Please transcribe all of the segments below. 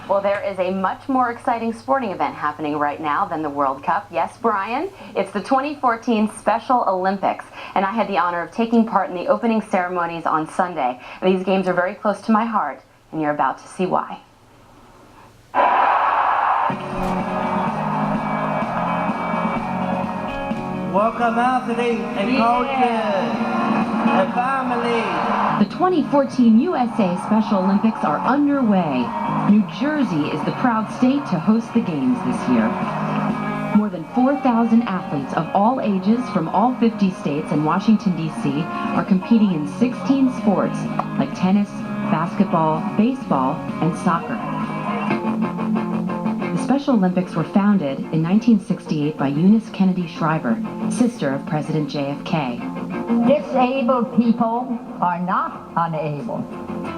Well, there is a much more exciting sporting event happening right now than the World Cup. Yes, Brian, it's the 2014 Special Olympics, and I had the honor of taking part in the opening ceremonies on Sunday. And these games are very close to my heart, and you're about to see why. Welcome athletes and coaches and family. The 2014 USA Special Olympics are underway. New Jersey is the proud state to host the games this year. More than 4,000 athletes of all ages from all 50 states and Washington, D.C. are competing in 16 sports like tennis, basketball, baseball, and soccer. The Special Olympics were founded in 1968 by Eunice Shriver, sister of President JFK. Disabled people are not unable.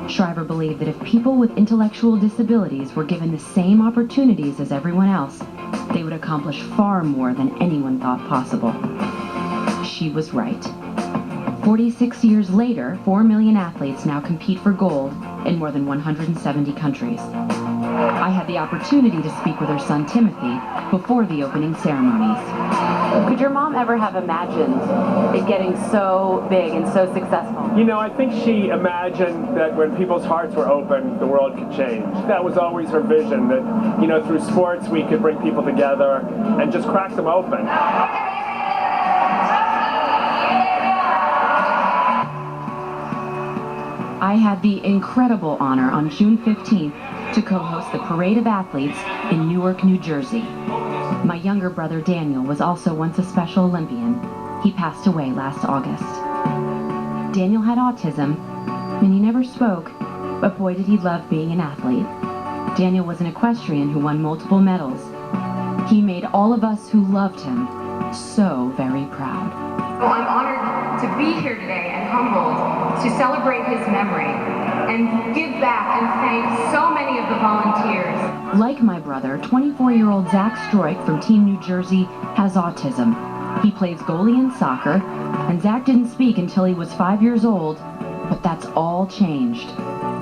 Shriver believed that if people with intellectual disabilities were given the same opportunities as everyone else, they would accomplish far more than anyone thought possible. She was right. 46 years later, 4 million athletes now compete for gold in more than 170 countries. I had the opportunity to speak with her son Timothy before the opening ceremonies. Could your mom ever have imagined it getting so big and so successful? You know, I think she imagined that when people's hearts were open, the world could change. That was always her vision, that, you know, through sports we could bring people together and just crack them open. I had the incredible honor on June 15th to co-host the Parade of Athletes in Newark, New Jersey. My younger brother Daniel was also once a Special Olympian. He passed away last August. Daniel had autism, and he never spoke, but boy did he love being an athlete. Daniel was an equestrian who won multiple medals. He made all of us who loved him so very proud. Well, I'm honored to be here today and humbled to celebrate his memory and give back and thank so many of the volunteers. Like my brother, 24-year-old Zach Stroik from Team New Jersey has autism. He plays goalie in soccer, and Zach didn't speak until he was 5 years old, but that's all changed.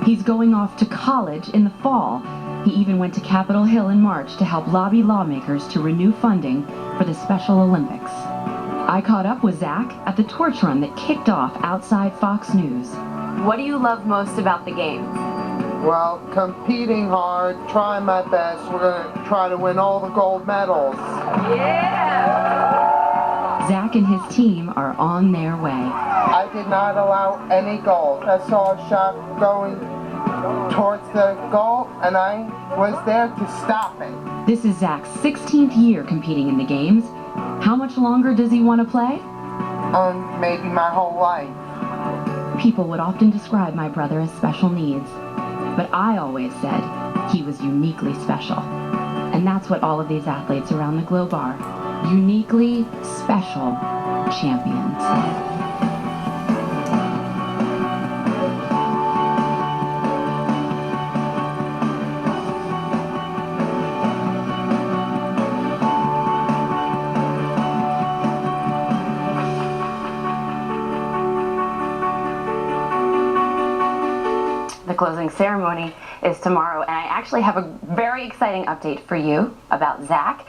He's going off to college in the fall. He even went to Capitol Hill in March to help lobby lawmakers to renew funding for the Special Olympics. I caught up with Zach at the torch run that kicked off outside Fox News. What do you love most about the games? Well, competing hard, trying my best. We're going to try to win all the gold medals. Yeah! Zach and his team are on their way. I did not allow any goals. I saw a shot going towards the goal, and I was there to stop it. This is Zach's 16th year competing in the games. How much longer does he want to play? Maybe my whole life. People would often describe my brother as special needs, but I always said he was uniquely special. And that's what all of these athletes around the globe are. Uniquely special champions. The closing ceremony is tomorrow, and I actually have a very exciting update for you about Zach.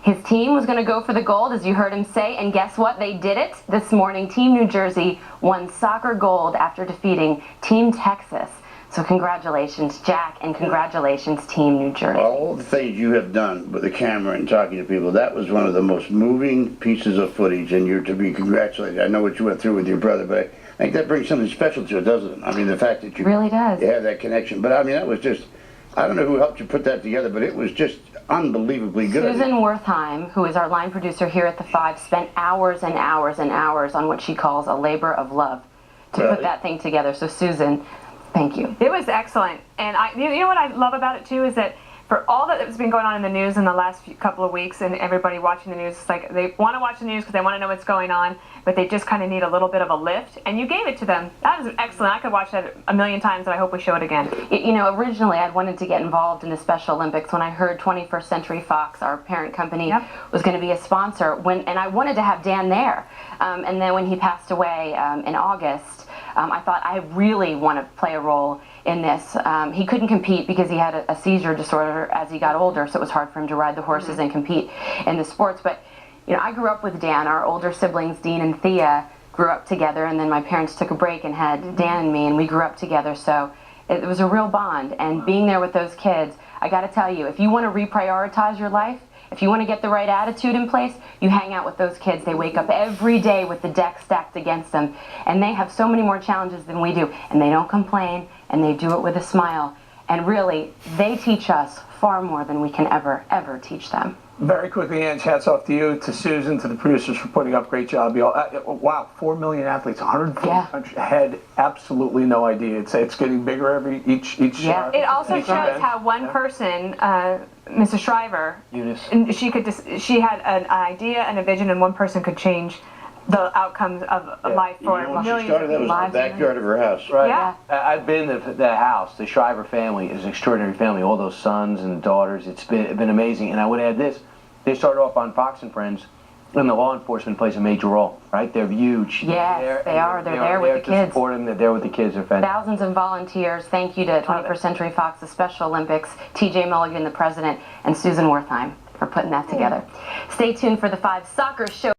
His team was going to go for the gold, as you heard him say, and guess what? They did it. This morning, Team New Jersey won soccer gold after defeating Team Texas. So congratulations, Jack, and congratulations, Team New Jersey. All the things you have done with the camera and talking to people, that was one of the most moving pieces of footage, and you're to be congratulated. I know what you went through with your brother, but I think that brings something special to it, doesn't it? I mean, the fact that you really does. You have that connection. But I mean, that was just, I don't know who helped you put that together, but it was just unbelievably good. Susan Wertheim, who is our line producer here at the 5, spent hours and hours and hours on what she calls a labor of love to put that thing together. So Susan, thank you. It was excellent. And you know what I love about it too is that for all that's been going on in the news in the last couple of weeks, and everybody watching the news, it's like they want to watch the news because they want to know what's going on, but they just kind of need a little bit of a lift, and you gave it to them. That was excellent. I could watch that a million times, and I hope we show it again. You know, originally I'd wanted to get involved in the Special Olympics when I heard 21st Century Fox, our parent company, was going to be a sponsor, and I wanted to have Dan there. And then when he passed away in August, I thought I really want to play a role in this. He couldn't compete because he had a seizure disorder as he got older, so it was hard for him to ride the horses and compete in the sports. But I grew up with Dan. Our older siblings, Dean and Thea, grew up together, and then my parents took a break and had Dan and me, and we grew up together. So it was a real bond. And being there with those kids, I got to tell you, if you want to reprioritize your life, if you want to get the right attitude in place, you hang out with those kids. They wake up every day with the deck stacked against them, and they have so many more challenges than we do, and they don't complain, and they do it with a smile. And really, they teach us far more than we can ever teach them. Very quickly, Ange, hats off to you, to Susan, to the producers for putting up. Great job, y'all. Wow, 4 million athletes, 140 countries ahead. Absolutely no idea. It's getting bigger each. Yeah. It also each shows event. how one person, Mrs. Shriver, Eunice. and she had an idea and a vision, and one person could change the outcomes of life for When she millions started, that of was lives. the backyard of her house. Right. Yeah. I've been to the house. The Shriver family is an extraordinary family. All those sons and daughters. It's been amazing. And I would add this. They started off on Fox and Friends, and the law enforcement plays a major role, right? They're huge. Yes, they are. They're there with the to kids. Support them. They're there with the kids. They're fantastic. Thousands of volunteers. Thank you to 21st Century Fox, the Special Olympics, TJ Mulligan, the president, and Susan Wertheim for putting that together. Stay tuned for the 5 Soccer Show.